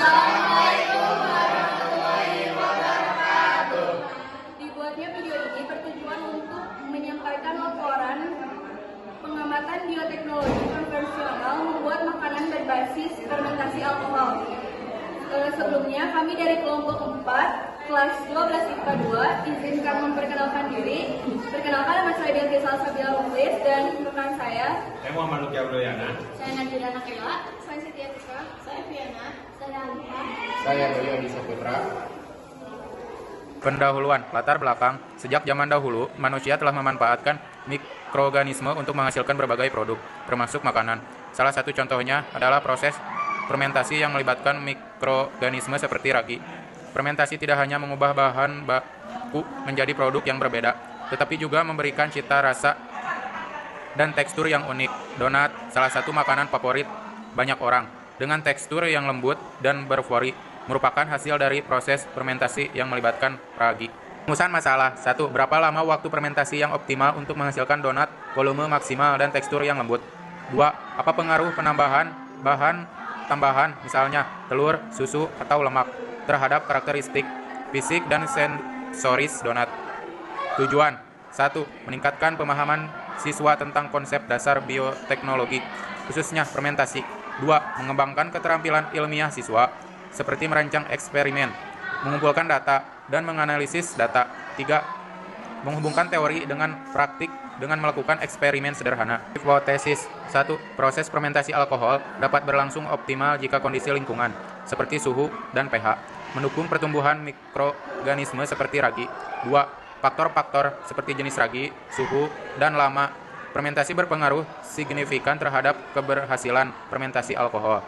Assalamualaikum warahmatullahi wabarakatuh. Dibuatnya video ini bertujuan untuk menyampaikan laporan pengamatan bioteknologi konvensional membuat makanan berbasis fermentasi alkohol. Sebelumnya kami dari kelompok 4 kelas 12 IPA 2 izinkan memperkenalkan diri. Perkenalkan, nama saya Bilkisal Sabila Ruklis dan rekan saya Muhammad Luki Abdulana. saya Najila Nakela, saya Setia Tika, saya Fiana, saya Alfa. Saya Doyo Adi Saputra. Pendahuluan, latar belakang. Sejak zaman dahulu, manusia telah memanfaatkan mikroorganisme untuk menghasilkan berbagai produk, termasuk makanan. Salah satu contohnya adalah proses fermentasi yang melibatkan mikroorganisme seperti ragi. Fermentasi tidak hanya mengubah bahan baku menjadi produk yang berbeda, tetapi juga memberikan cita rasa dan tekstur yang unik. Donat, salah satu makanan favorit banyak orang, dengan tekstur yang lembut dan berfori, merupakan hasil dari proses fermentasi yang melibatkan ragi. Rumusan masalah. 1. Berapa lama waktu fermentasi yang optimal untuk menghasilkan donat volume maksimal dan tekstur yang lembut? 2. Apa pengaruh penambahan bahan tambahan, misalnya telur, susu, atau lemak, terhadap karakteristik fisik dan sensoris donat? Tujuan. 1. Meningkatkan pemahaman siswa tentang konsep dasar bioteknologi, khususnya fermentasi. 2. Mengembangkan keterampilan ilmiah siswa, seperti merancang eksperimen, mengumpulkan data, dan menganalisis data. 3. Menghubungkan teori dengan praktik dengan melakukan eksperimen sederhana. Hipotesis. 1. Proses fermentasi alkohol dapat berlangsung optimal jika kondisi lingkungan, seperti suhu dan pH, mendukung pertumbuhan mikroorganisme seperti ragi. 2. Faktor-faktor seperti jenis ragi, suhu, dan lama fermentasi berpengaruh signifikan terhadap keberhasilan fermentasi alkohol.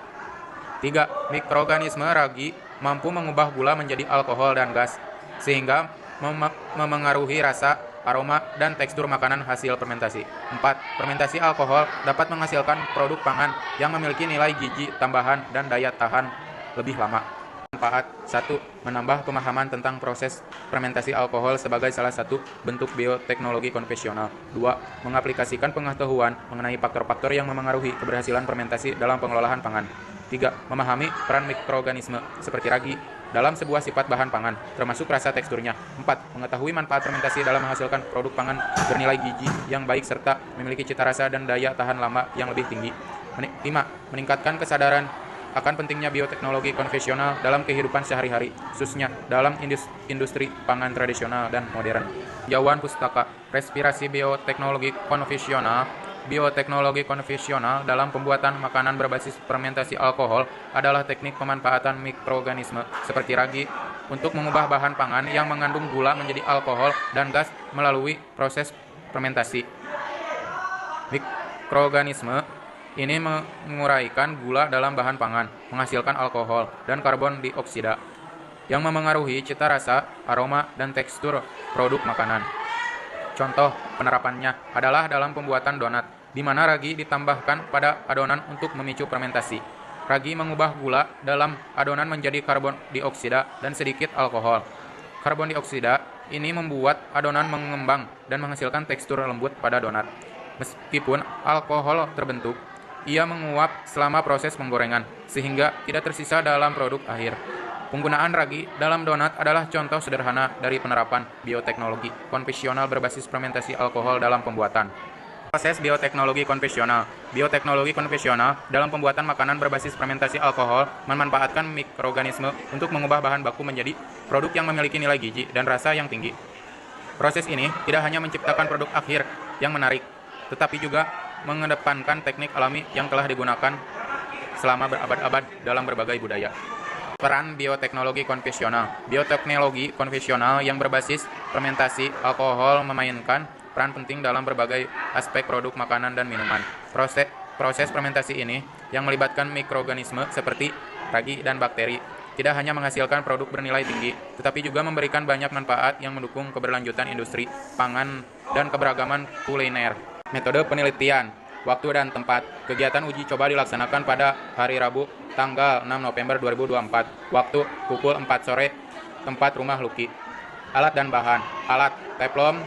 3. Mikroorganisme ragi mampu mengubah gula menjadi alkohol dan gas, sehingga memengaruhi rasa, aroma, dan tekstur makanan hasil fermentasi. 4. Fermentasi alkohol dapat menghasilkan produk pangan yang memiliki nilai gizi tambahan dan daya tahan lebih lama. Manfaat. 1. Menambah pemahaman tentang proses fermentasi alkohol sebagai salah satu bentuk bioteknologi konvensional. 2. Mengaplikasikan pengetahuan mengenai faktor-faktor yang memengaruhi keberhasilan fermentasi dalam pengelolaan pangan. 3. Memahami peran mikroorganisme seperti ragi dalam sebuah sifat bahan pangan, termasuk rasa teksturnya. 4. Mengetahui manfaat fermentasi dalam menghasilkan produk pangan bernilai gizi yang baik serta memiliki cita rasa dan daya tahan lama yang lebih tinggi. 5. Meningkatkan kesadaran akan pentingnya bioteknologi konvensional dalam kehidupan sehari-hari, khususnya dalam industri pangan tradisional dan modern. Jauhan pustaka. Respirasi bioteknologi konvensional. Bioteknologi konvensional dalam pembuatan makanan berbasis fermentasi alkohol adalah teknik pemanfaatan mikroorganisme seperti ragi untuk mengubah bahan pangan yang mengandung gula menjadi alkohol dan gas melalui proses fermentasi. Mikroorganisme ini menguraikan gula dalam bahan pangan, menghasilkan alkohol dan karbon dioksida yang memengaruhi cita rasa, aroma, dan tekstur produk makanan. Contoh penerapannya adalah dalam pembuatan donat, di mana ragi ditambahkan pada adonan untuk memicu fermentasi. Ragi mengubah gula dalam adonan menjadi karbon dioksida dan sedikit alkohol. Karbon dioksida ini membuat adonan mengembang dan menghasilkan tekstur lembut pada donat. Meskipun alkohol terbentuk, ia menguap selama proses penggorengan, sehingga tidak tersisa dalam produk akhir. Penggunaan ragi dalam donat adalah contoh sederhana dari penerapan bioteknologi konvensional berbasis fermentasi alkohol dalam pembuatan. Proses bioteknologi konvensional. Bioteknologi konvensional dalam pembuatan makanan berbasis fermentasi alkohol memanfaatkan mikroorganisme untuk mengubah bahan baku menjadi produk yang memiliki nilai gizi dan rasa yang tinggi. Proses ini tidak hanya menciptakan produk akhir yang menarik, tetapi juga mengedepankan teknik alami yang telah digunakan selama berabad-abad dalam berbagai budaya. Peran bioteknologi konvensional. Bioteknologi konvensional yang berbasis fermentasi alkohol memainkan peran penting dalam berbagai aspek produk makanan dan minuman. Proses fermentasi ini yang melibatkan mikroorganisme seperti ragi dan bakteri tidak hanya menghasilkan produk bernilai tinggi, tetapi juga memberikan banyak manfaat yang mendukung keberlanjutan industri pangan dan keberagaman kuliner. Metode penelitian. Waktu dan tempat. Kegiatan uji coba dilaksanakan pada hari Rabu, tanggal 6 November 2024. Waktu pukul 4 sore, tempat rumah Luki. Alat dan bahan. Alat, teflon,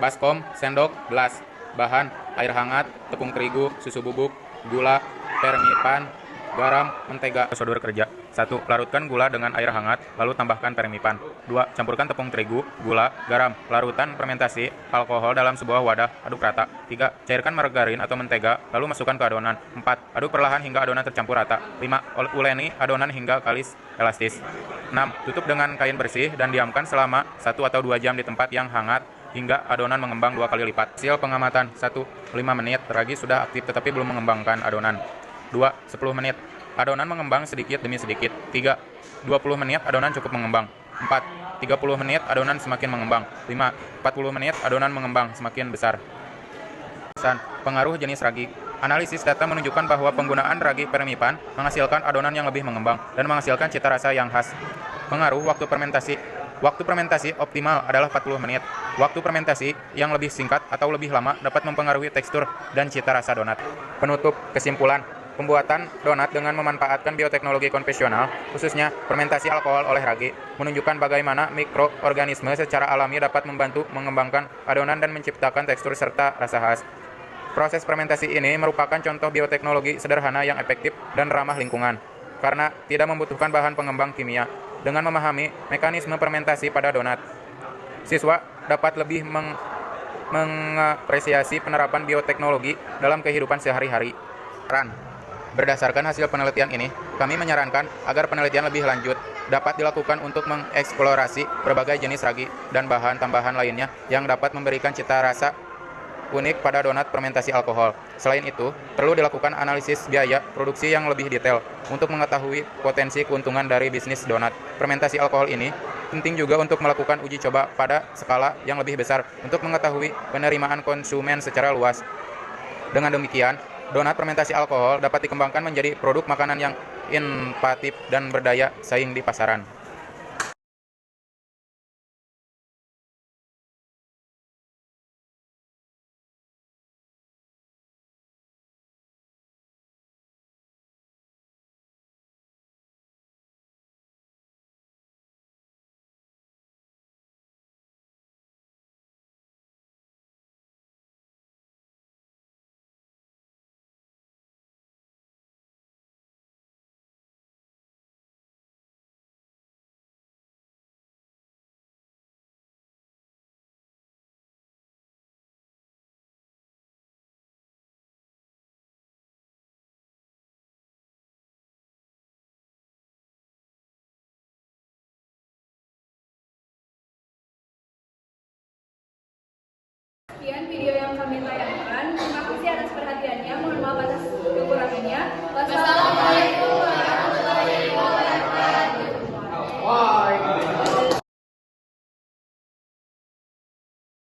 baskom, sendok, gelas. Bahan, air hangat, tepung terigu, susu bubuk, gula, permipan, garam, mentega. Prosedur kerja: 1. Larutkan gula dengan air hangat, lalu tambahkan permipan. 2. Campurkan tepung terigu, gula, garam, larutan fermentasi, alkohol dalam sebuah wadah, aduk rata. 3. Cairkan margarin atau mentega, lalu masukkan ke adonan. 4. Aduk perlahan hingga adonan tercampur rata. 5. Uleni adonan hingga kalis elastis. 6. Tutup dengan kain bersih dan diamkan selama 1 atau 2 jam di tempat yang hangat hingga adonan mengembang 2 kali lipat. Hasil pengamatan: 1. 5 menit, ragi sudah aktif tetapi belum mengembangkan adonan. 2. 10 menit, adonan mengembang sedikit demi sedikit. 3. 20 menit, adonan cukup mengembang. 4. 30 menit, adonan semakin mengembang. 5. 40 menit, adonan mengembang semakin besar. Pengaruh jenis ragi. Analisis data menunjukkan bahwa penggunaan ragi permipan menghasilkan adonan yang lebih mengembang dan menghasilkan cita rasa yang khas. Pengaruh waktu fermentasi. Waktu fermentasi optimal adalah 40 menit. Waktu fermentasi yang lebih singkat atau lebih lama dapat mempengaruhi tekstur dan cita rasa donat. Penutup. Kesimpulan: pembuatan donat dengan memanfaatkan bioteknologi konvensional, khususnya fermentasi alkohol oleh ragi, menunjukkan bagaimana mikroorganisme secara alami dapat membantu mengembangkan adonan dan menciptakan tekstur serta rasa khas. Proses fermentasi ini merupakan contoh bioteknologi sederhana yang efektif dan ramah lingkungan, karena tidak membutuhkan bahan pengembang kimia. Dengan memahami mekanisme fermentasi pada donat, siswa dapat lebih mengapresiasi penerapan bioteknologi dalam kehidupan sehari-hari. Berdasarkan hasil penelitian ini, kami menyarankan agar penelitian lebih lanjut dapat dilakukan untuk mengeksplorasi berbagai jenis ragi dan bahan tambahan lainnya yang dapat memberikan cita rasa unik pada donat fermentasi alkohol. Selain itu, perlu dilakukan analisis biaya produksi yang lebih detail untuk mengetahui potensi keuntungan dari bisnis donat fermentasi alkohol ini. Penting juga untuk melakukan uji coba pada skala yang lebih besar untuk mengetahui penerimaan konsumen secara luas. Dengan demikian, donat fermentasi alkohol dapat dikembangkan menjadi produk makanan yang inovatif dan berdaya saing di pasaran. Sekian video yang kami tayangkan.